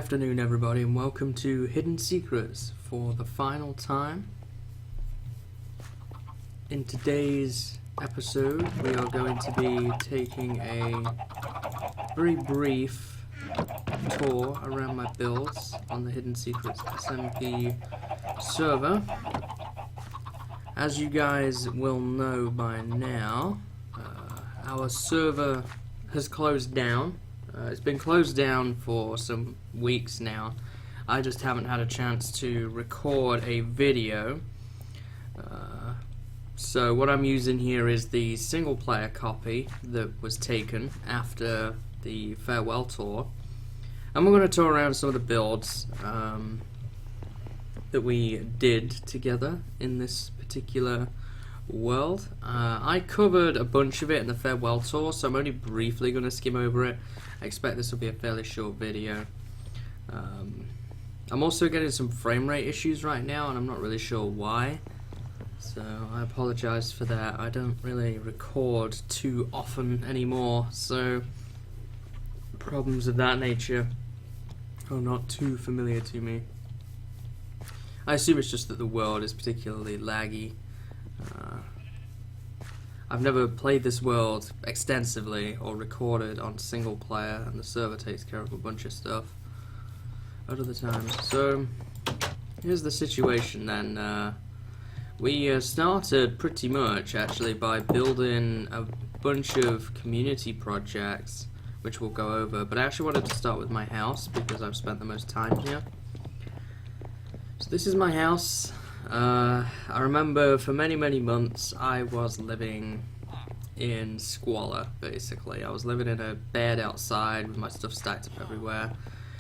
afternoon, everybody, and welcome to Hidden Secrets for the final time. In today's episode, we are going to be taking a very brief tour around my builds on the Hidden Secrets SMP server. As you guys will know by now, our server has closed down. It's been closed down for some weeks now. I just haven't had a chance to record a video. So what I'm using here is the single player copy that was taken after the farewell tour. And we're going to tour around some of the builds that we did together in this particular world. I covered a bunch of it in the farewell tour, so I'm only briefly going to skim over it. I expect this will be a fairly short video. I'm also getting some frame rate issues right now, and I'm not really sure why, so I apologize for that. I don't really record too often anymore, so problems of that nature are not too familiar to me. I assume it's just that the world is particularly laggy. I've never played this world extensively or recorded on single player, and the server takes care of a bunch of stuff at other times. So here's the situation then. We started pretty much actually by building a bunch of community projects, which we'll go over, but I actually wanted to start with my house because I've spent the most time here. So this is my house. I remember for many months I was living in squalor, basically. I was living in a bed outside with my stuff stacked up everywhere.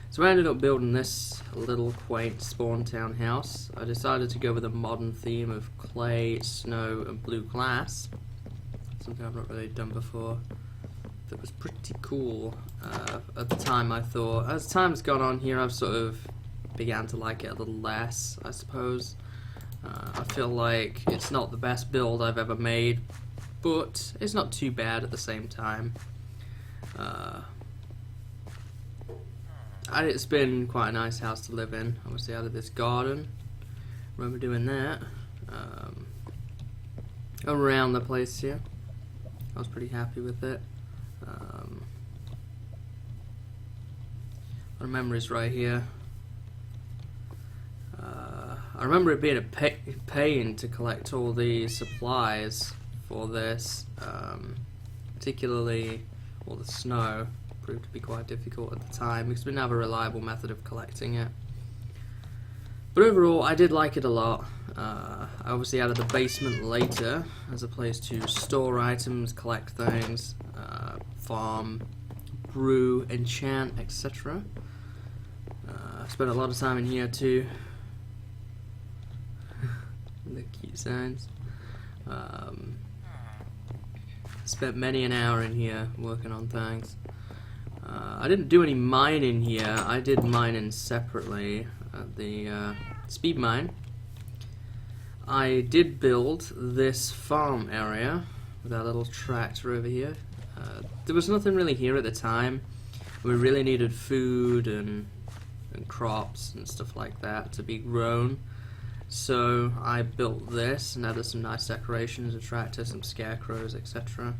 So I ended up building this little quaint spawn town house. I decided to go with a modern theme of clay, snow and blue glass. Something I've not really done before. That was pretty cool at the time, I thought. As time's gone on here, I've sort of began to like it a little less, I suppose. I feel like it's not the best build I've ever made, but it's not too bad at the same time. It's been quite a nice house to live in. Obviously I had this garden. Remember doing that. Around the place here. I was pretty happy with it. My memories right here. I remember it being a pain to collect all the supplies for this, particularly all the snow proved to be quite difficult at the time because we didn't have a reliable method of collecting it. But overall, I did like it a lot. I obviously added the basement later as a place to store items, collect things, farm, brew, enchant, etc. I spent a lot of time in here too. The cute signs. Spent many an hour in here working on things. I didn't do any mining here. I did mining separately at the speed mine. I did build this farm area with our little tractor over here. There was nothing really here at the time. We really needed food and crops and stuff like that to be grown. So I built this and added some nice decorations, a tractor, some scarecrows, etc.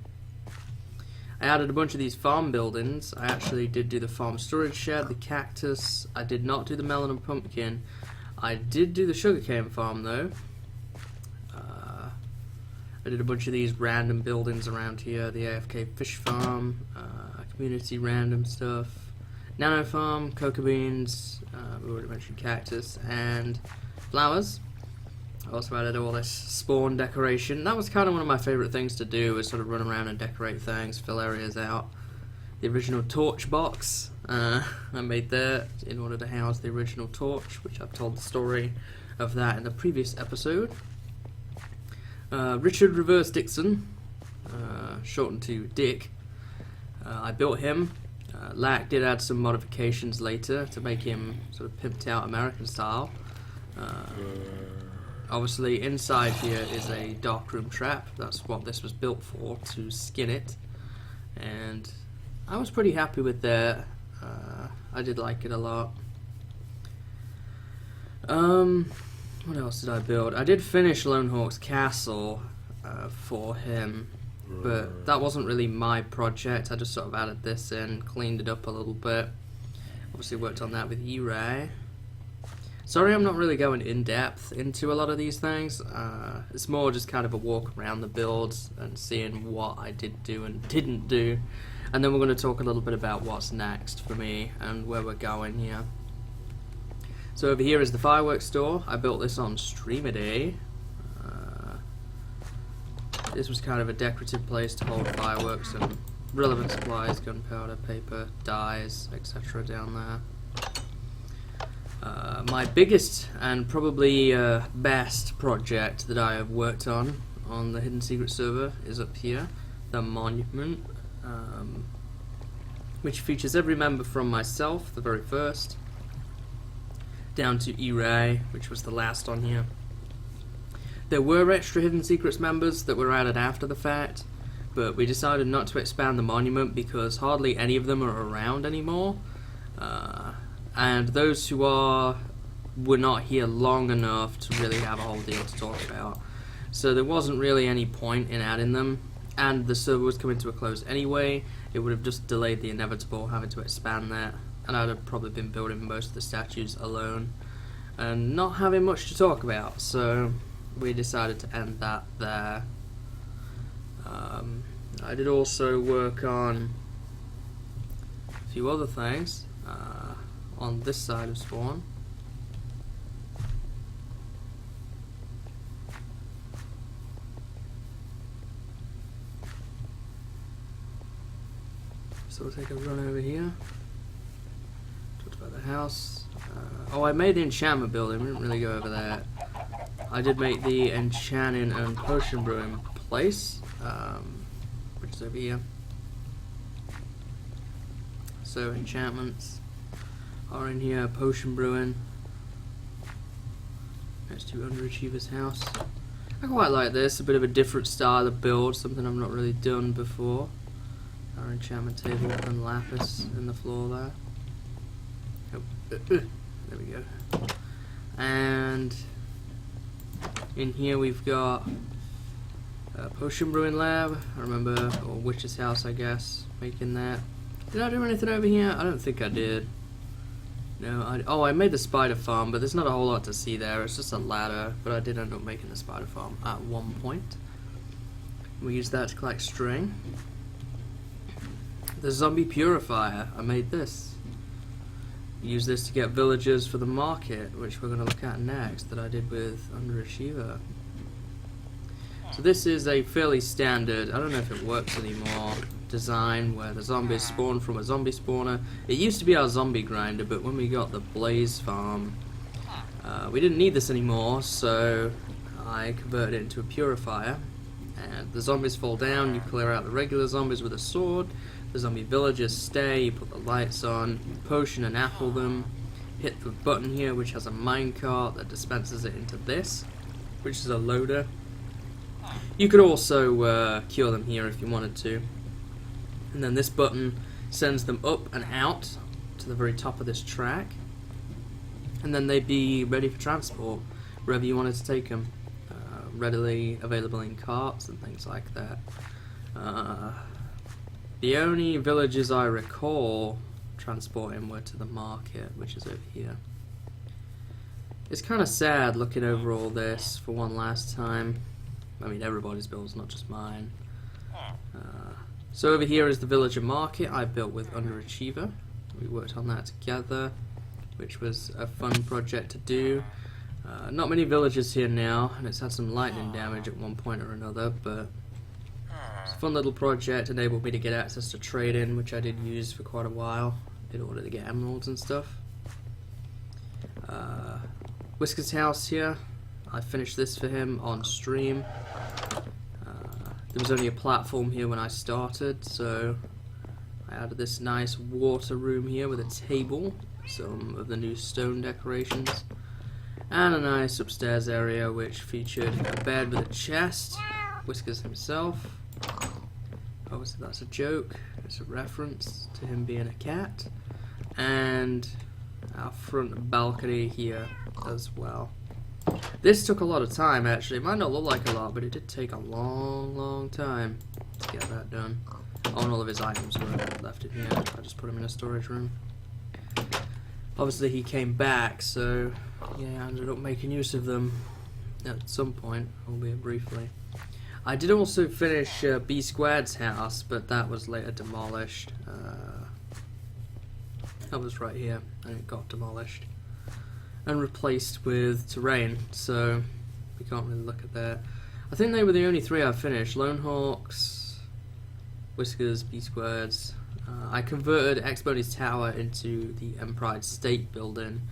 I added a bunch of these farm buildings. I actually did do the farm storage shed, the cactus. I did not do the melon and pumpkin. I did do the sugarcane farm though. I did a bunch of these random buildings around here, the AFK fish farm, community random stuff, nano farm, cocoa beans, we already mentioned cactus, and flowers. I also added all this spawn decoration. That was kind of one of my favourite things to do, was sort of run around and decorate things, fill areas out. The original torch box, I made that in order to house the original torch, which I've told the story of that in the previous episode. Richard Reverse Dixon, shortened to Dick. I built him. Lac did add some modifications later to make him sort of pimped out American style. Obviously inside here is a darkroom trap. That's what this was built for, to skin it. And I was pretty happy with that. I did like it a lot. What else did I build? I did finish Lone Hawk's castle for him, but that wasn't really my project. I just sort of added this in, cleaned it up a little bit. Obviously worked on that with Ereiter. Sorry I'm not really going in depth into a lot of these things. It's more just kind of a walk around the builds and seeing what I did do and didn't do. And then we're going to talk a little bit about what's next for me and where we're going here. So over here is the fireworks store. I built this on Streamaday. This was kind of a decorative place to hold fireworks and relevant supplies, gunpowder, paper, dyes, etc. down there. My biggest and probably best project that I have worked on the Hidden Secret server is up here, the Monument, which features every member from myself, the very first, down to Ereiter, which was the last on here. There were extra Hidden Secrets members that were added after the fact, but we decided not to expand the monument because hardly any of them are around anymore, and those who were not here long enough to really have a whole deal to talk about. So there wasn't really any point in adding them, and the server was coming to a close anyway. It would have just delayed the inevitable having to expand that, and I'd have probably been building most of the statues alone and not having much to talk about, so we decided to end that there. I did also work on a few other things on this side of Spawn. So we'll take a run over here. Talked about the house. Oh, I made the enchantment building. We didn't really go over that. I did make the enchanting and potion brewing place, which is over here. So enchantments are in here, potion brewing. Next to UnderAchievr's house. I quite like this, a bit of a different style of build, something I've not really done before. Our enchantment table and lapis in the floor there. Oh, there we go. And in here we've got a potion brewing lab. I remember, or witch's house, I guess, making that. Did I do anything over here? I don't think I did. No, I made the spider farm, but there's not a whole lot to see there. It's just a ladder, but I did end up making the spider farm at one point. We used that to collect string. The zombie purifier, I made this. Use this to get villagers for the market, which we're going to look at next, that I did with UnderAchievr. So this is a fairly standard, I don't know if it works anymore, design where the zombies spawn from a zombie spawner. It used to be our zombie grinder, but when we got the blaze farm, we didn't need this anymore, so I converted it into a purifier. And the zombies fall down, you clear out the regular zombies with a sword. The zombie villagers stay, you put the lights on, potion and apple them, hit the button here which has a minecart that dispenses it into this, which is a loader. You could also cure them here if you wanted to. And then this button sends them up and out to the very top of this track. And then they'd be ready for transport, wherever you wanted to take them. Readily available in carts and things like that. The only villages I recall transporting were to the market, which is over here. It's kind of sad looking over all this for one last time. I mean, everybody's builds, not just mine. So over here is the villager market I built with UnderAchievr. We worked on that together, which was a fun project to do. Not many villagers here now, and it's had some lightning damage at one point or another, but it's a fun little project, enabled me to get access to trading, which I did use for quite a while in order to get emeralds and stuff. TheWhiskrs house here, I finished this for him on stream. There was only a platform here when I started, so I added this nice water room here with a table, some of the new stone decorations, and a nice upstairs area which featured a bed with a chest, TheWhiskrs himself. Obviously that's a joke, it's a reference to him being a cat, and our front balcony here as well. This took a lot of time actually. It might not look like a lot, but it did take a long time to get that done. Oh, and all of his items were left in here. I just put him in a storage room. Obviously he came back, so yeah, I ended up making use of them at some point, albeit briefly. I did also finish B-Squared's house, but that was later demolished. That was right here, and it got demolished and replaced with terrain, so we can't really look at that. I think they were the only three I finished: Lone Hawks, Whiskers, B-Squareds. I converted Exponent's Tower into the Empire State Building,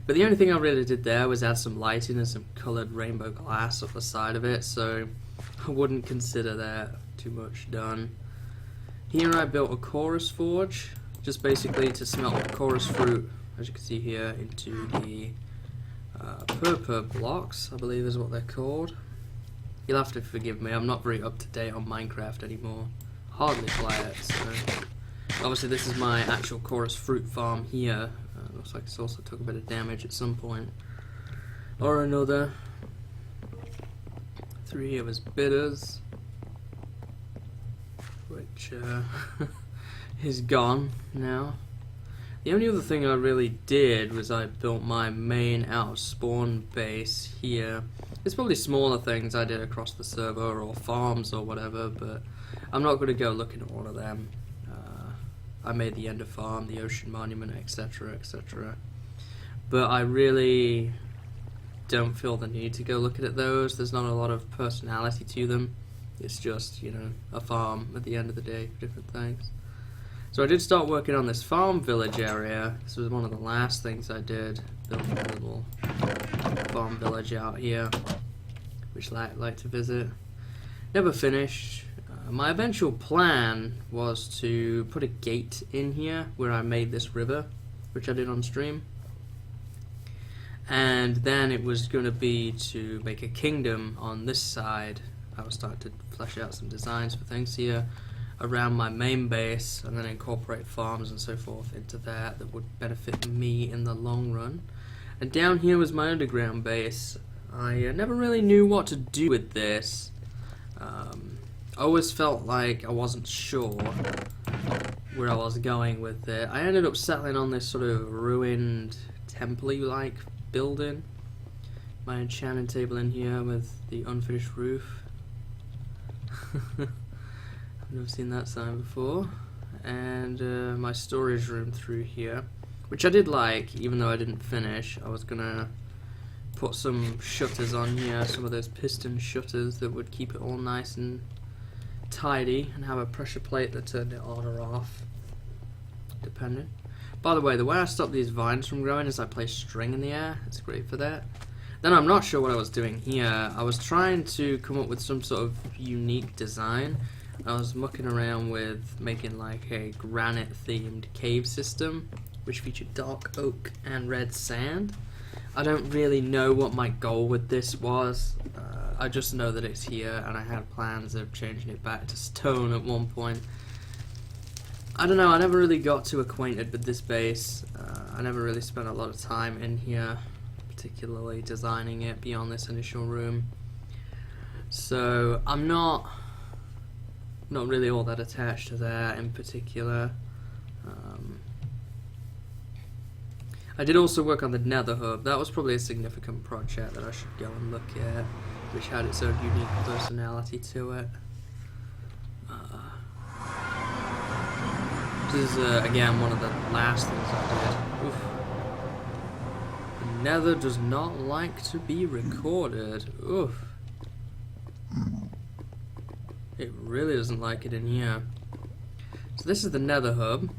but the only thing I really did there was add some lighting and some coloured rainbow glass up the side of it, so I wouldn't consider that too much done. Here I built a chorus forge, just basically to smelt chorus fruit, as you can see here, into the purple blocks, I believe is what they're called. You'll have to forgive me, I'm not very up to date on Minecraft anymore. Hardly play it, so... Obviously this is my actual chorus fruit farm here. Looks like it's also took a bit of damage at some point or another. Through here was bitters, which is gone now. The only other thing I really did was I built my main out of spawn base here. There's probably smaller things I did across the server or farms or whatever, but I'm not going to go looking at all of them. I made the Ender Farm, the Ocean Monument, etc, etc. But I really don't feel the need to go looking at those. There's not a lot of personality to them. It's just, you know, a farm at the end of the day for different things. So I did start working on this farm village area. This was one of the last things I did, building a little farm village out here, which I like to visit. Never finished. My eventual plan was to put a gate in here where I made this river, which I did on stream. And then it was going to be to make a kingdom on this side. I was starting to flesh out some designs for things here around my main base, and then incorporate farms and so forth into that would benefit me in the long run. And down here was my underground base. I never really knew what to do with this. I always felt like I wasn't sure where I was going with it. I ended up settling on this sort of ruined temple-like building. My enchanting table in here with the unfinished roof. I've never seen that sign before. And my storage room through here, which I did like, even though I didn't finish. I was gonna put some shutters on here, some of those piston shutters that would keep it all nice and tidy, and have a pressure plate that turned it on or off, depending. By the way I stop these vines from growing is I place string in the air. It's great for that. Then I'm not sure what I was doing here. I was trying to come up with some sort of unique design. I was mucking around with making like a granite themed cave system, which featured dark oak and red sand. I don't really know what my goal with this was. I just know that it's here, and I had plans of changing it back to stone at one point. I don't know, I never really got too acquainted with this base. I never really spent a lot of time in here, particularly designing it beyond this initial room. So I'm not really all that attached to that in particular. I did also work on the Nether Hub. That was probably a significant project that I should go and look at, which had its own unique personality to it. This is again one of the last things I did. Oof. The Nether does not like to be recorded. Oof. It really doesn't like it in here. So this is the Nether Hub.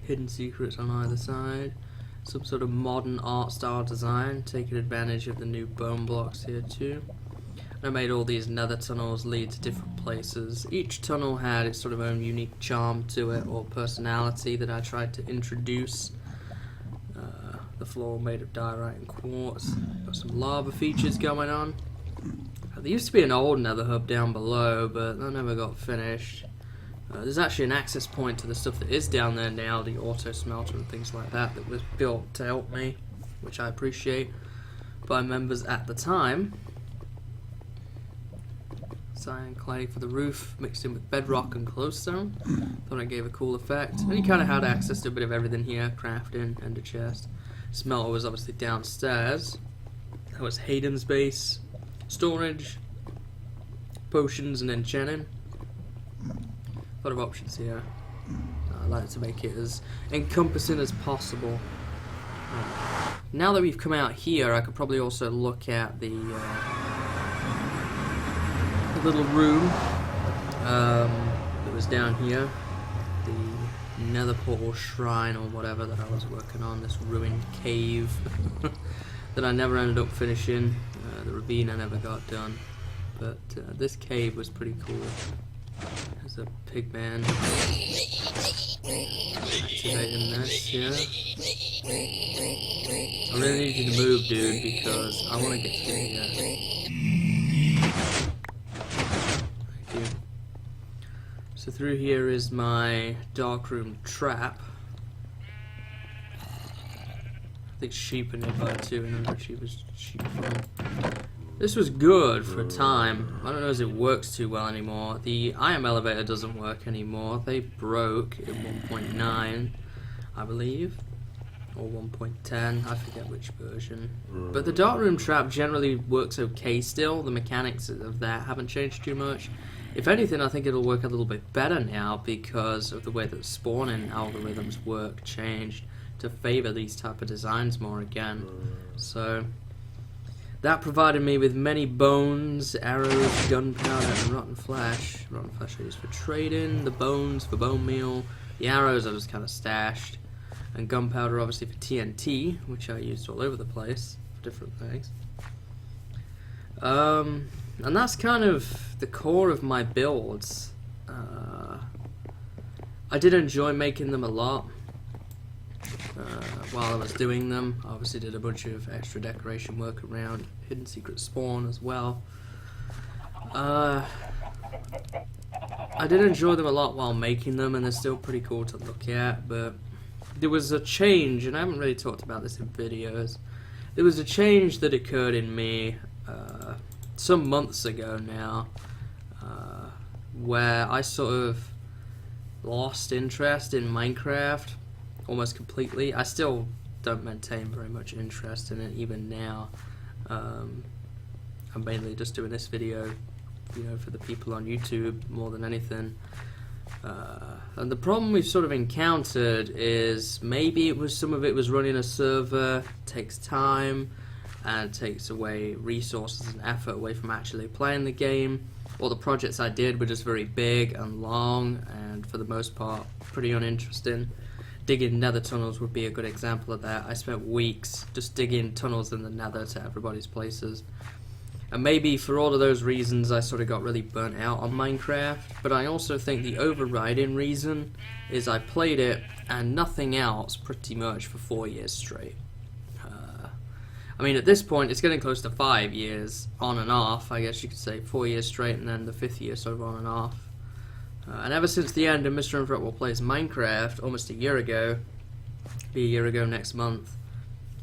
Hidden secrets on either side. Some sort of modern art style design, taking advantage of the new bone blocks here too. I made all these nether tunnels lead to different places. Each tunnel had its sort of own unique charm to it, or personality that I tried to introduce. The floor made of diorite and quartz. Got some lava features going on. There used to be an old nether hub down below, but that never got finished. There's actually an access point to the stuff that is down there now, the auto smelter and things like that, that was built to help me, which I appreciate, by members at the time. Cyan clay for the roof, mixed in with bedrock and glowstone. Thought it gave a cool effect. And you kind of had access to a bit of everything here, crafting and a chest. Smelter was obviously downstairs. That was Hayden's base. Storage, potions and enchanting. A lot of options here. I like to make it as encompassing as possible. Now that we've come out here, I could probably also look at the little room that was down here, the nether portal shrine or whatever that I was working on, this ruined cave that I never ended up finishing. The ravine I never got done, but this cave was pretty cool. There's a pig man. Activating this, yeah. I really need you to move, dude, because I want to get through here. Thank you. So through here is my darkroom trap. I think sheep are nearby too, and UnderAchievr sheep farm. This was good for a time. I don't know if it works too well anymore. The IM elevator doesn't work anymore. They broke in 1.9, I believe, or 1.10. I forget which version. But the darkroom trap generally works okay still. The mechanics of that haven't changed too much. If anything, I think it'll work a little bit better now because of the way that spawning algorithms work changed to favor these type of designs more again. So that provided me with many bones, arrows, gunpowder, and rotten flesh. Rotten flesh I use for trading, the bones for bone meal, the arrows I just kind of stashed, and gunpowder obviously for TNT, which I used all over the place for different things. And that's kind of the core of my builds. I did enjoy making them a lot. While I was doing them, I obviously did a bunch of extra decoration work around hidden secret spawn as well. I did enjoy them a lot while making them, and they're still pretty cool to look at, but there was a change, and I haven't really talked about this in videos. There was a change that occurred in me some months ago now, where I sort of lost interest in Minecraft almost completely. I still don't maintain very much interest in it even now. I'm mainly just doing this video, you know, for the people on YouTube more than anything. And the problem we've sort of encountered is maybe some of it was running a server, takes time, and takes away resources and effort away from actually playing the game. All the projects I did were just very big and long, and for the most part, pretty uninteresting. Digging nether tunnels would be a good example of that. I spent weeks just digging tunnels in the nether to everybody's places. And maybe for all of those reasons I sort of got really burnt out on Minecraft, but I also think the overriding reason is I played it and nothing else pretty much for 4 years straight. I mean, at this point it's getting close to 5 years on and off. I guess you could say 4 years straight, and then the 5th year sort of on and off. And ever since the end of MrMFretwell Plays Minecraft, almost a year ago, be a year ago next month.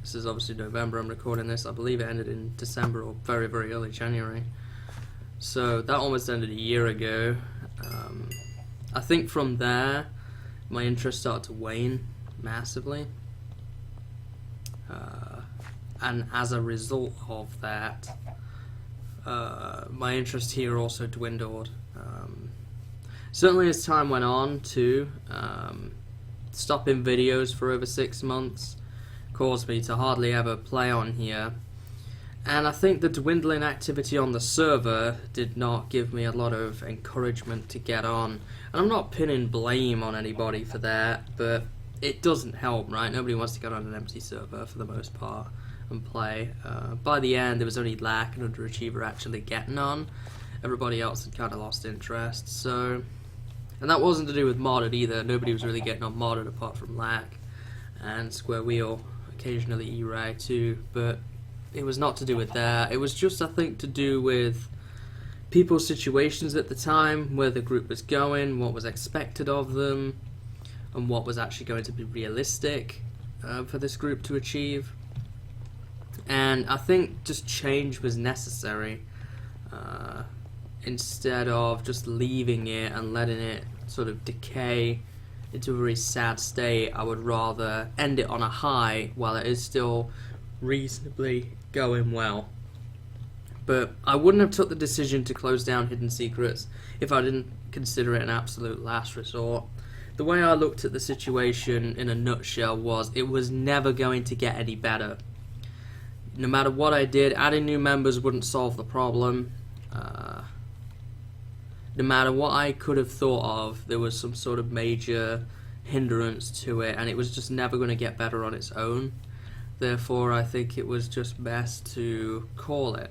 This is obviously November, I'm recording this. I believe it ended in December or very, very early January. So that almost ended a year ago. I think from there, my interest started to wane massively. And as a result of that, my interest here also dwindled. Certainly as time went on too, stopping videos for over 6 months caused me to hardly ever play on here, and I think the dwindling activity on the server did not give me a lot of encouragement to get on. And I'm not pinning blame on anybody for that, but it doesn't help, right? Nobody wants to get on an empty server for the most part and play. By the end there was only Lac and UnderAchievr actually getting on. Everybody else had kind of lost interest, so... And that wasn't to do with modded either. Nobody was really getting on modded apart from Lac and Square Wheel, occasionally Ereiter too, but it was not to do with that. It was just, I think, to do with people's situations at the time, where the group was going, what was expected of them, and what was actually going to be realistic for this group to achieve. And I think just change was necessary, instead of just leaving it and letting it sort of decay into a very sad state. I would rather end it on a high while it is still reasonably going well. But I wouldn't have took the decision to close down Hidden Secrets if I didn't consider it an absolute last resort. The way I looked at the situation in a nutshell was it was never going to get any better. No matter what I did, adding new members wouldn't solve the problem. No matter what I could have thought of, there was some sort of major hindrance to it, and it was just never going to get better on its own. Therefore, I think it was just best to call it.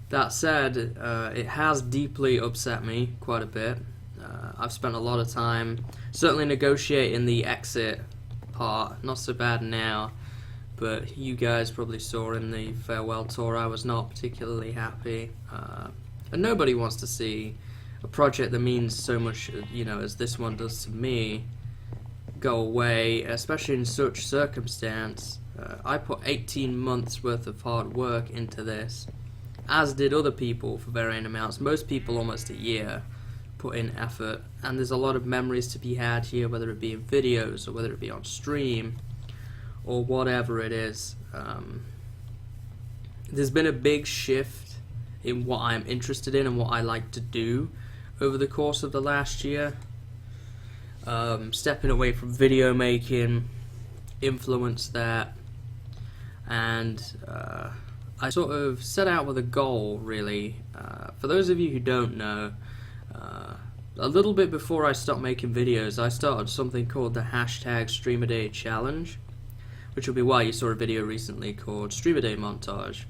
That said, it has deeply upset me quite a bit. I've spent a lot of time certainly negotiating the exit part. Not so bad now, but you guys probably saw in the farewell tour I was not particularly happy. And nobody wants to see a project that means so much, you know, as this one does to me, go away, especially in such circumstance. I put 18 months worth of hard work into this, as did other people for varying amounts. Most people almost a year put in effort, and there's a lot of memories to be had here, whether it be in videos or whether it be on stream or whatever it is. There's been a big shift in what I'm interested in and what I like to do over the course of the last year. Stepping away from video making influenced that, and I sort of set out with a goal, really. For those of you who don't know, a little bit before I stopped making videos, I started something called the #StreamAday Challenge, which will be why you saw a video recently called StreamAday Montage.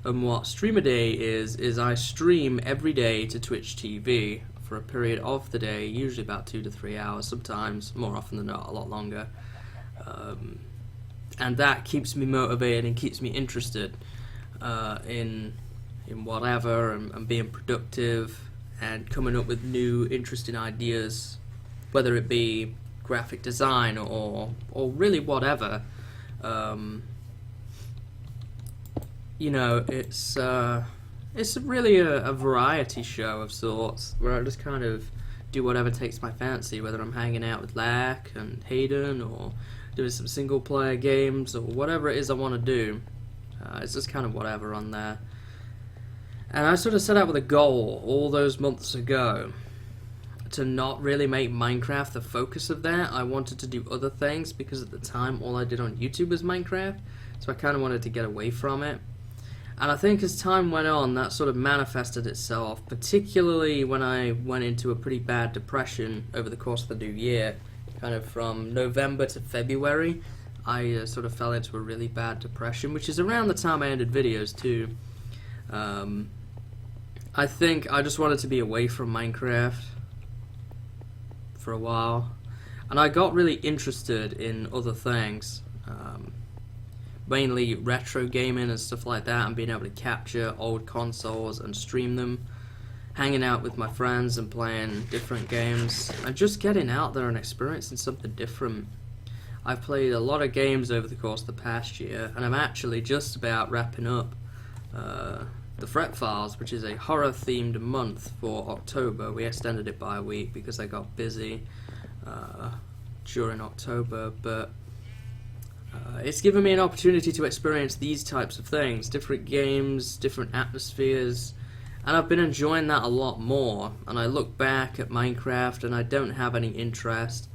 And what StreamAday is I stream every day to Twitch TV for a period of the day, usually about 2 to 3 hours, sometimes, more often than not, a lot longer. And that keeps me motivated and keeps me interested in whatever, and being productive and coming up with new interesting ideas, whether it be graphic design or really whatever. You know, it's really a variety show of sorts, where I just kind of do whatever takes my fancy, whether I'm hanging out with Lack and Hayden or doing some single player games or whatever it is I want to do. It's just kind of whatever on there. And I sort of set out with a goal all those months ago to not really make Minecraft the focus of that. I wanted to do other things because at the time all I did on YouTube was Minecraft, so I kind of wanted to get away from it. And I think as time went on, that sort of manifested itself, particularly when I went into a pretty bad depression over the course of the new year. Kind of from November to February, I sort of fell into a really bad depression, which is around the time I ended videos too. I think I just wanted to be away from Minecraft for a while, and I got really interested in other things. Mainly retro gaming and stuff like that, and being able to capture old consoles and stream them, hanging out with my friends and playing different games, and just getting out there and experiencing something different. I've played a lot of games over the course of the past year, and I'm actually just about wrapping up the Fret Files, which is a horror-themed month for October. We extended it by a week because I got busy during October, but it's given me an opportunity to experience these types of things, different games, different atmospheres, and I've been enjoying that a lot more. And I look back at Minecraft and I don't have any interest.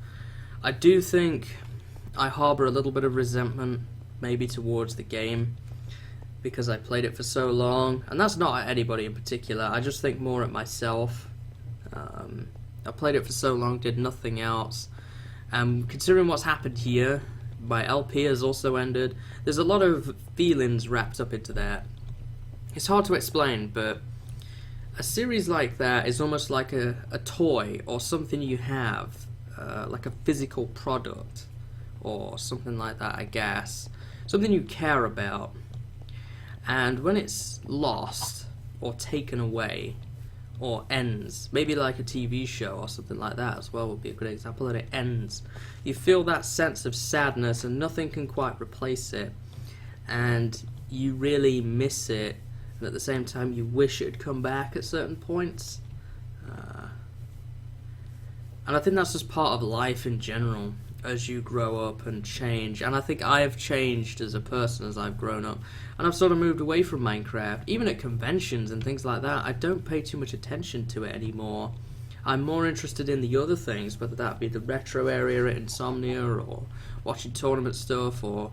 I do think I harbour a little bit of resentment maybe towards the game because I played it for so long, and that's not at anybody in particular, I just think more at myself. I played it for so long, did nothing else, and considering what's happened here, my LP has also ended. There's a lot of feelings wrapped up into that. It's hard to explain, but a series like that is almost like a toy or something you have, like a physical product or something like that, I guess. Something you care about. And when it's lost, or taken away or ends. Maybe like a TV show or something like that as well would be a good example, that it ends. You feel that sense of sadness and nothing can quite replace it, and you really miss it, and at the same time you wish it had come back at certain points. And I think that's just part of life in general as you grow up and change, and I think I have changed as a person as I've grown up, and I've sort of moved away from Minecraft. Even at conventions and things like that, I don't pay too much attention to it anymore. I'm more interested in the other things, whether that be the retro area at Insomnia, or watching tournament stuff, or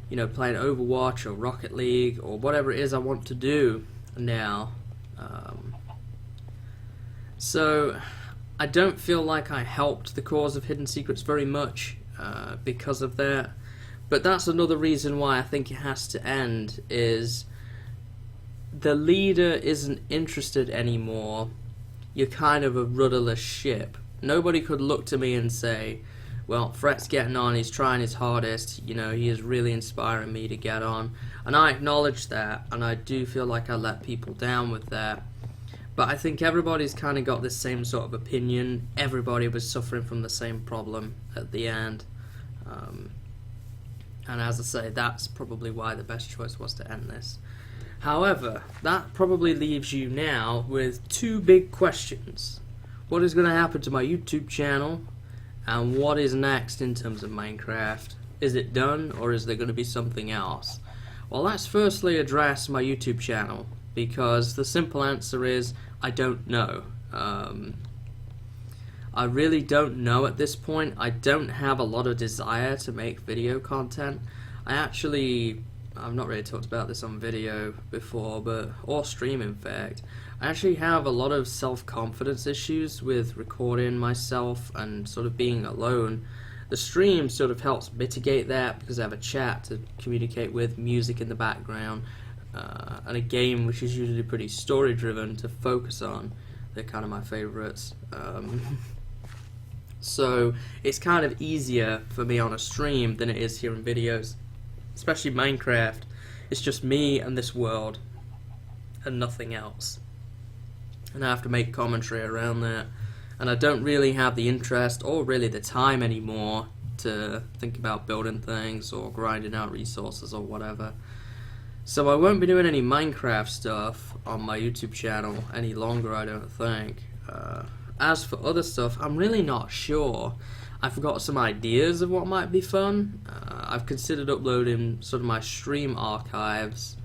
you know, playing Overwatch or Rocket League, or whatever it is I want to do now. So I don't feel like I helped the cause of Hidden Secrets very much because of that. But that's another reason why I think it has to end, is the leader isn't interested anymore. You're kind of a rudderless ship. Nobody could look to me and say, well, Fret's getting on, he's trying his hardest, you know, he is really inspiring me to get on. And I acknowledge that, and I do feel like I let people down with that. But I think everybody's kind of got this same sort of opinion. Everybody was suffering from the same problem at the end. And as I say, that's probably why the best choice was to end this. However, that probably leaves you now with two big questions. What is going to happen to my YouTube channel? And what is next in terms of Minecraft? Is it done, or is there going to be something else? Well, let's firstly address my YouTube channel, because the simple answer is I don't know. I really don't know at this point. I don't have a lot of desire to make video content. I've not really talked about this on video before, or stream in fact. I actually have a lot of self-confidence issues with recording myself and sort of being alone. The stream sort of helps mitigate that, because I have a chat to communicate with, music in the background, and a game which is usually pretty story driven to focus on. They're kind of my favorites. So it's kind of easier for me on a stream than it is here in videos. Especially Minecraft, it's just me and this world and nothing else. And I have to make commentary around that. And I don't really have the interest or really the time anymore to think about building things or grinding out resources or whatever. So I won't be doing any Minecraft stuff on my YouTube channel any longer, I don't think. As for other stuff, I'm really not sure. I've got some ideas of what might be fun. I've considered uploading sort of my stream archives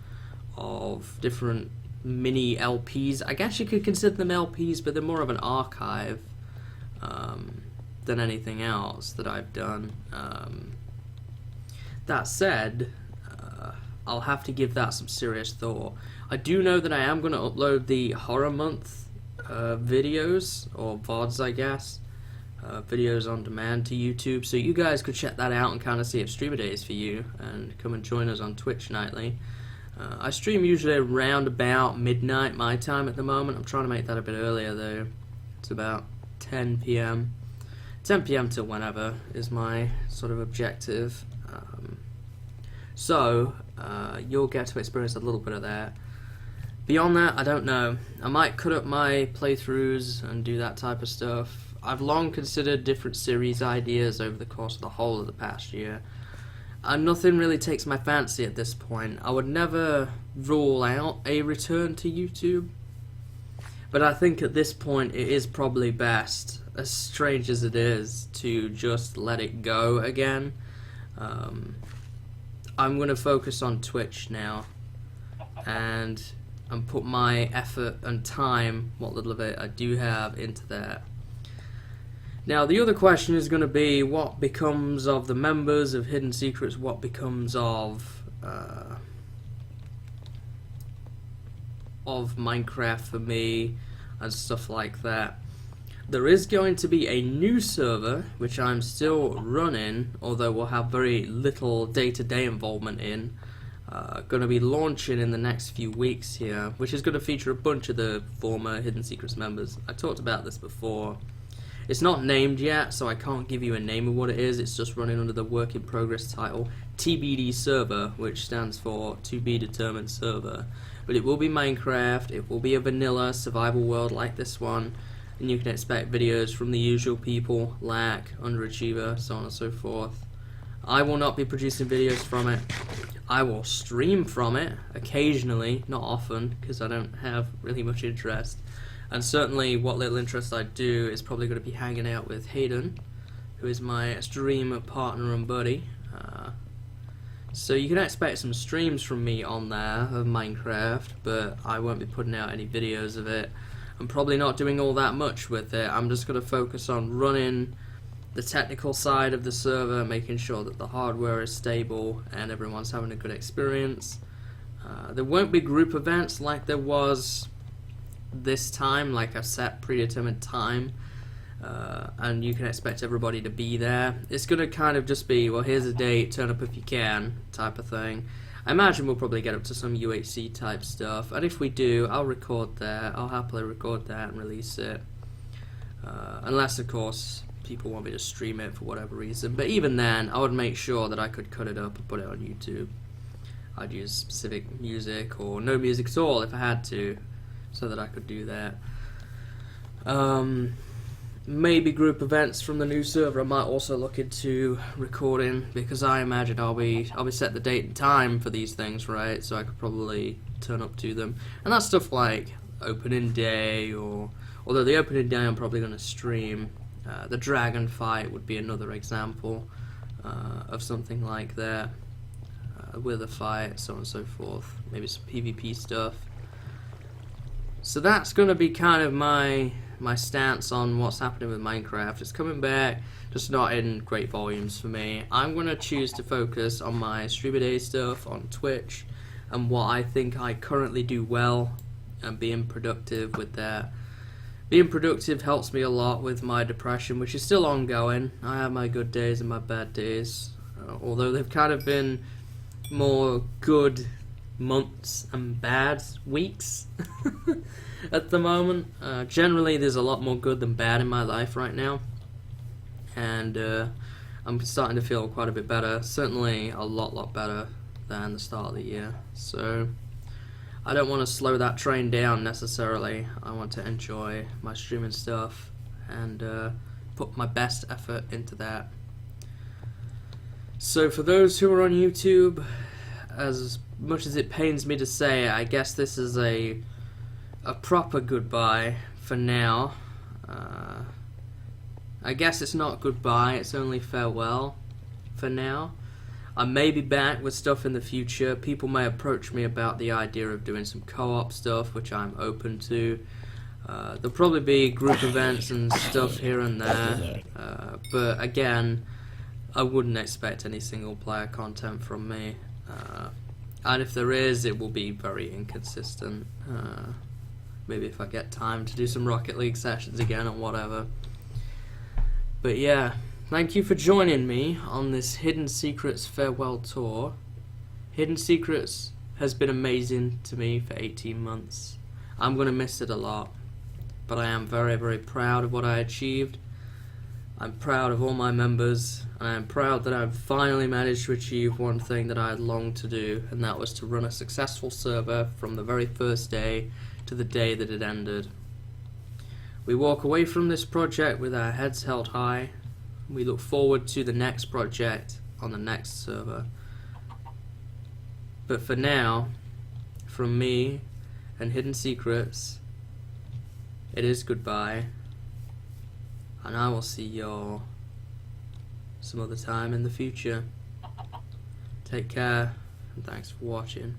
of different mini LPs. I guess you could consider them LPs, but they're more of an archive than anything else that I've done. That said, I'll have to give that some serious thought. I do know that I am going to upload the Horror Month videos, or VODs I guess, videos on demand to YouTube, so you guys could check that out and kind of see if streamer day is for you, and come and join us on Twitch nightly. I stream usually around about midnight my time at the moment. I'm trying to make that a bit earlier though. It's about 10 PM. 10 PM till whenever is my sort of objective. So you'll get to experience a little bit of that. Beyond that, I don't know. I might cut up my playthroughs and do that type of stuff. I've long considered different series ideas over the course of the whole of the past year, and nothing really takes my fancy at this point. I would never rule out a return to YouTube, but I think at this point it is probably best, as strange as it is, to just let it go again. I'm going to focus on Twitch now, and put my effort and time, what little of it I do have, into that. Now the other question is going to be, what becomes of the members of Hidden Secrets, what becomes of Minecraft for me, and stuff like that. There is going to be a new server, which I'm still running, although we'll have very little day-to-day involvement in. Going to be launching in the next few weeks here, which is going to feature a bunch of the former Hidden Secrets members. I talked about this before. It's not named yet, so I can't give you a name of what it is. It's just running under the work in progress title TBD server, which stands for to be determined server. But it will be Minecraft, it will be a vanilla survival world like this one, and you can expect videos from the usual people, Lac, UnderAchievr, so on and so forth. I will not be producing videos from it. I will stream from it occasionally, not often, because I don't have really much interest. And certainly what little interest I do is probably going to be hanging out with Hayden, who is my stream partner and buddy. So you can expect some streams from me on there of Minecraft, but I won't be putting out any videos of it. I'm probably not doing all that much with it. I'm just going to focus on running the technical side of the server, making sure that the hardware is stable and everyone's having a good experience. There won't be group events like there was this time, like a set predetermined time, and you can expect everybody to be there. It's going to kind of just be, well, here's a date, turn up if you can, type of thing. I imagine we'll probably get up to some UHC type stuff, and if we do, I'll record that. I'll happily record that and release it. Unless, of course, people want me to stream it for whatever reason. But even then, I would make sure that I could cut it up and put it on YouTube. I'd use specific music or no music at all if I had to, so that I could do that. Maybe group events from the new server. I might also look into recording, because I imagine I'll be set the date and time for these things, right? So I could probably turn up to them. And that's stuff like opening day, or although the opening day I'm probably going to stream. The dragon fight would be another example of something like that. With a fight, so on and so forth. Maybe some PvP stuff. So that's going to be kind of my stance on what's happening with Minecraft. It's coming back, just not in great volumes for me. I'm going to choose to focus on my stream a day stuff on Twitch and what I think I currently do well, and being productive with that. Being productive helps me a lot with my depression, which is still ongoing. I have my good days and my bad days, although they've kind of been more good months and bad weeks at the moment. Generally there's a lot more good than bad in my life right now, and I'm starting to feel quite a bit better, certainly a lot better than the start of the year. So I don't want to slow that train down necessarily. I want to enjoy my streaming stuff and put my best effort into that. So for those who are on YouTube, as much as it pains me to say, I guess this is a proper goodbye for now. I guess it's not goodbye, it's only farewell for now. I may be back with stuff in the future. People may approach me about the idea of doing some co-op stuff, which I'm open to. There'll probably be group events and stuff here and there, but again, I wouldn't expect any single player content from me. And if there is, it will be very inconsistent. Maybe if I get time to do some Rocket League sessions again or whatever. But yeah, thank you for joining me on this Hidden Secrets farewell tour. Hidden Secrets has been amazing to me for 18 months. I'm going to miss it a lot, but I am very proud of what I achieved. I'm proud of all my members, and I'm proud that I've finally managed to achieve one thing that I had longed to do, and that was to run a successful server from the very first day to the day that it ended. We walk away from this project with our heads held high. We look forward to the next project on the next server. But for now, from me and Hidden Secrets, it is goodbye. And I will see y'all some other time in the future. Take care, and thanks for watching.